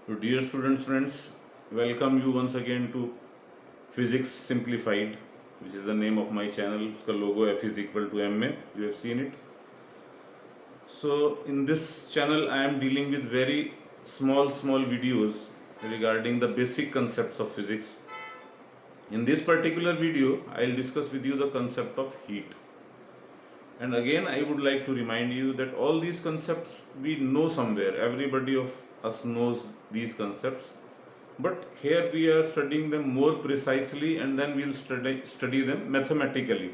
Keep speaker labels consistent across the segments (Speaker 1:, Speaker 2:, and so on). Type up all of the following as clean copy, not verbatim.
Speaker 1: So, dear students, friends, welcome you once again to Physics Simplified, which is the name of my channel. उसका logo F is equal to M में, you have seen it. So, in this channel, I am dealing with very small videos regarding the basic concepts of physics. In this particular video, I will discuss with you the concept of heat. And again, I would like to remind you that all these concepts we know somewhere. Everybody of us knows these concepts. But here we are studying them more precisely, and then we'll study them mathematically.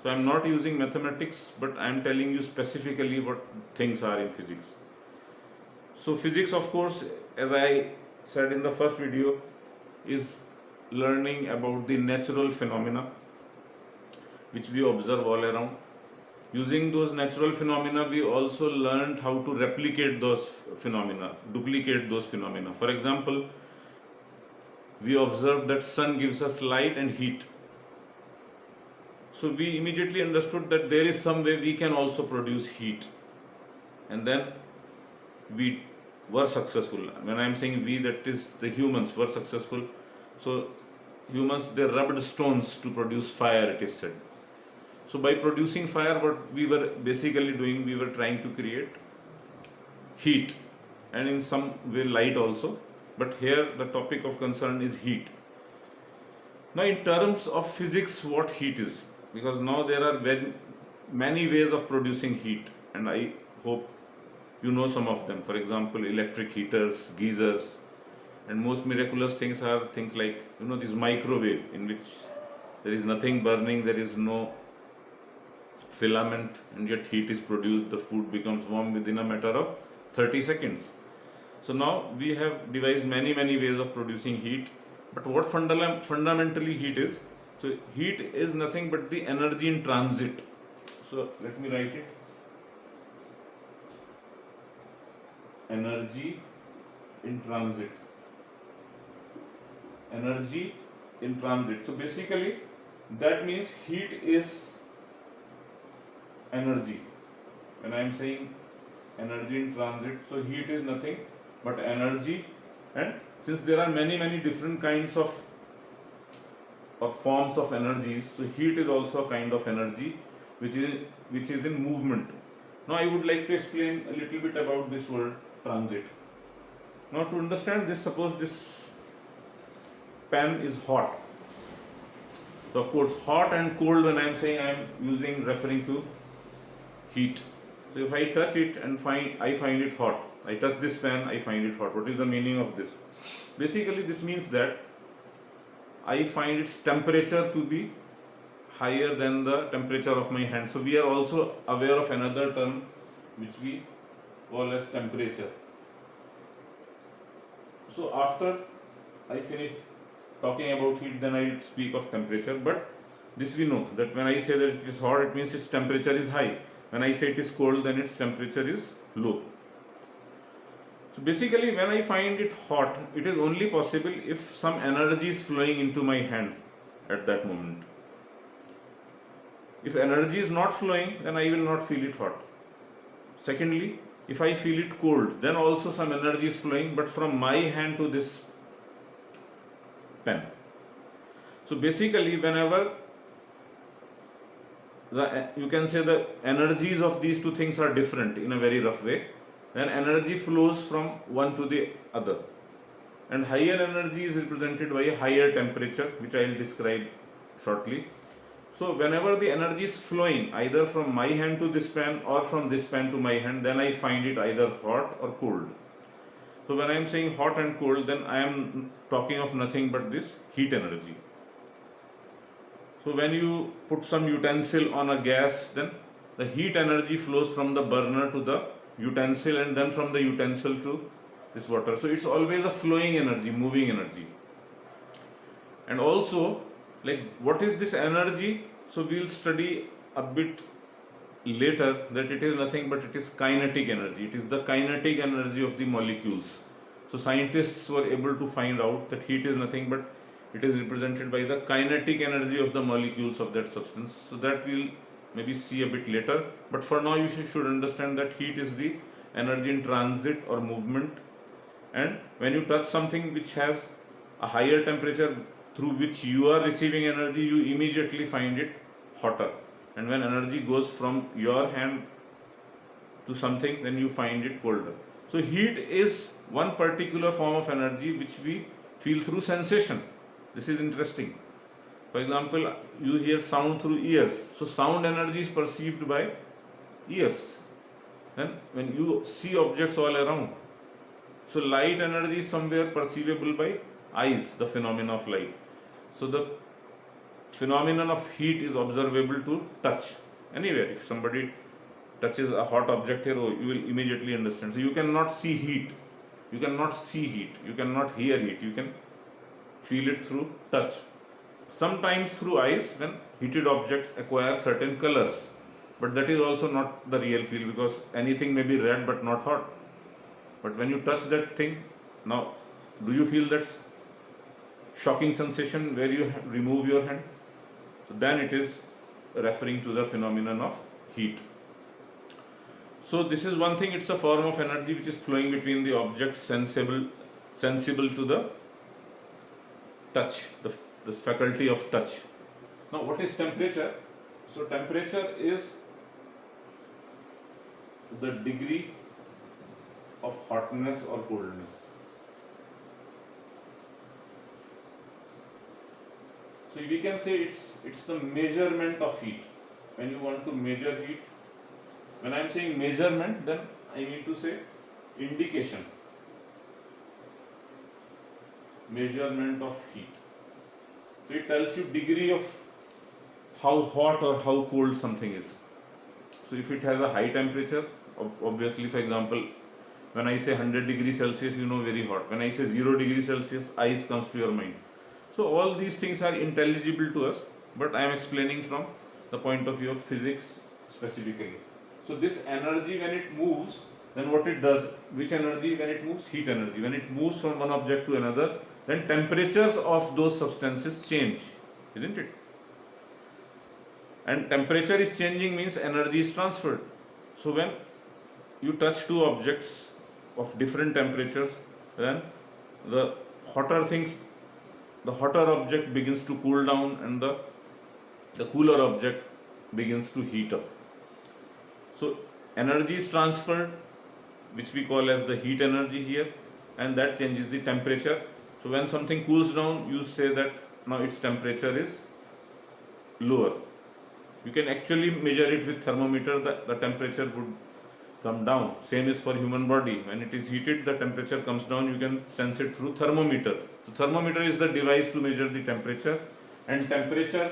Speaker 1: So I'm not using mathematics, but I'm telling you specifically what things are in physics. So physics, of course, as I said in the first video, is learning about the natural phenomena which we observe all around. Using those natural phenomena, we also learned how to replicate those phenomena, duplicate those phenomena. For example, we observed that sun gives us light and heat. So we immediately understood that there is some way we can also produce heat. And then we were successful. When I am saying we, that is the humans were successful. So humans, they rubbed stones to produce fire, it is said. So by producing fire, what we were basically doing, we were trying to create heat and in some way light also. But here the topic of concern is heat. Now in terms of physics, what heat is? Because now there are very many ways of producing heat, and I hope you know some of them. For example, electric heaters, geysers, and most miraculous things are things like, this microwave in which there is nothing burning, there is no filament, and yet heat is produced, the food becomes warm within a matter of 30 seconds. So now we have devised many ways of producing heat, but what fundamentally heat is? So heat is nothing but the energy in transit. So let me write it. Energy in transit. Energy in transit. So basically that means heat is energy. When I am saying energy in transit, so heat is nothing but energy, and since there are many different kinds of or forms of energies, so heat is also a kind of energy which is in movement. Now I would like to explain a little bit about this word transit. Now to understand this, suppose this pen is hot. So of course hot and cold, when I am saying, I am referring to heat. So if I touch it and I find it hot, I touch this pen, I find it hot. What is the meaning of this? Basically this means that I find its temperature to be higher than the temperature of my hand. So we are also aware of another term which we call as temperature. So after I finish talking about heat, then I will speak of temperature. But this we know, that when I say that it is hot, it means its temperature is high. When I say it is cold, then its temperature is low. So basically when I find it hot, it is only possible if some energy is flowing into my hand at that moment. If energy is not flowing, then I will not feel it hot. Secondly, if I feel it cold, then also some energy is flowing, but from my hand to this pen. So basically whenever you can say the energies of these two things are different in a very rough way, then energy flows from one to the other, and higher energy is represented by a higher temperature, which I will describe shortly. So whenever the energy is flowing either from my hand to this pen or from this pen to my hand, then I find it either hot or cold. So when I am saying hot and cold, then I am talking of nothing but this heat energy. So when you put some utensil on a gas, then the heat energy flows from the burner to the utensil, and then from the utensil to this water. So it's always a flowing energy, moving energy. And also, like, what is this energy? So we'll study a bit later that it is nothing but it is kinetic energy. It is the kinetic energy of the molecules. So scientists were able to find out that heat is nothing but it is represented by the kinetic energy of the molecules of that substance. So that we'll maybe see a bit later, but for now you should understand that heat is the energy in transit or movement And when you touch something which has a higher temperature through which you are receiving energy, you immediately find it hotter. And when energy goes from your hand to something, then you find it colder. So heat is one particular form of energy which we feel through sensation. This is interesting. For example, you hear sound through ears. So sound energy is perceived by ears. Then when you see objects all around, so light energy is somewhere perceivable by eyes, the phenomena of light. So the phenomenon of heat is observable to touch. Anywhere, if somebody touches a hot object here, oh, you will immediately understand. So you cannot see heat, you cannot see heat, you cannot hear heat, you can feel it through touch. Sometimes through eyes, when heated objects acquire certain colors, but that is also not the real feel, because anything may be red but not hot. But when you touch that thing, now do you feel that shocking sensation where you remove your hand? So then it is referring to the phenomenon of heat. So this is one thing, it's a form of energy which is flowing between the objects sensible to the touch, the faculty of touch. Now what is temperature? So temperature is the degree of hotness or coldness. So we can say it's the measurement of heat. When you want to measure heat, when I am saying measurement, then I need to say indication. Measurement of heat. So it tells you degree of how hot or how cold something is. So if it has a high temperature, obviously, for example, when I say 100 degrees Celsius, you know, very hot. When I say 0 degrees Celsius, ice comes to your mind. So all these things are intelligible to us, but I am explaining from the point of view of physics specifically. So this energy, when it moves, then what it does, which energy when it moves? Heat energy. When it moves from one object to another, then temperatures of those substances change, isn't it? And temperature is changing means energy is transferred. So when you touch two objects of different temperatures, then the hotter object begins to cool down and the cooler object begins to heat up. So energy is transferred, which we call as the heat energy here, and that changes the temperature. So when something cools down, you say that now its temperature is lower. You can actually measure it with thermometer, the temperature would come down. Same is for human body. When it is heated, the temperature comes down, you can sense it through thermometer. So thermometer is the device to measure the temperature, and temperature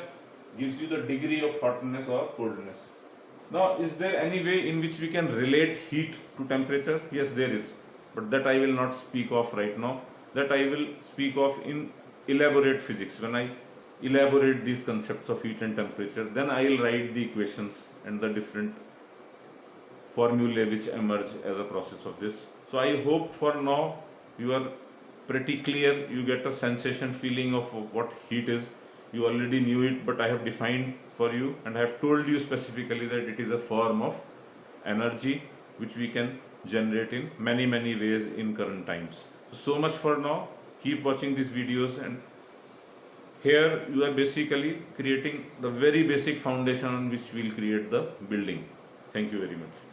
Speaker 1: gives you the degree of hotness or coldness. Now, is there any way in which we can relate heat to temperature? Yes, there is, but that I will not speak of right now. That I will speak of in elaborate physics. When I elaborate these concepts of heat and temperature, then I will write the equations and the different formulae which emerge as a process of this. So I hope for now you are pretty clear, you get a sensation feeling of what heat is. You already knew it, but I have defined for you and I have told you specifically that it is a form of energy which we can generate in many ways in current times. So much for now. Keep watching these videos, and here you are basically creating the very basic foundation on which we will create the building. Thank you very much.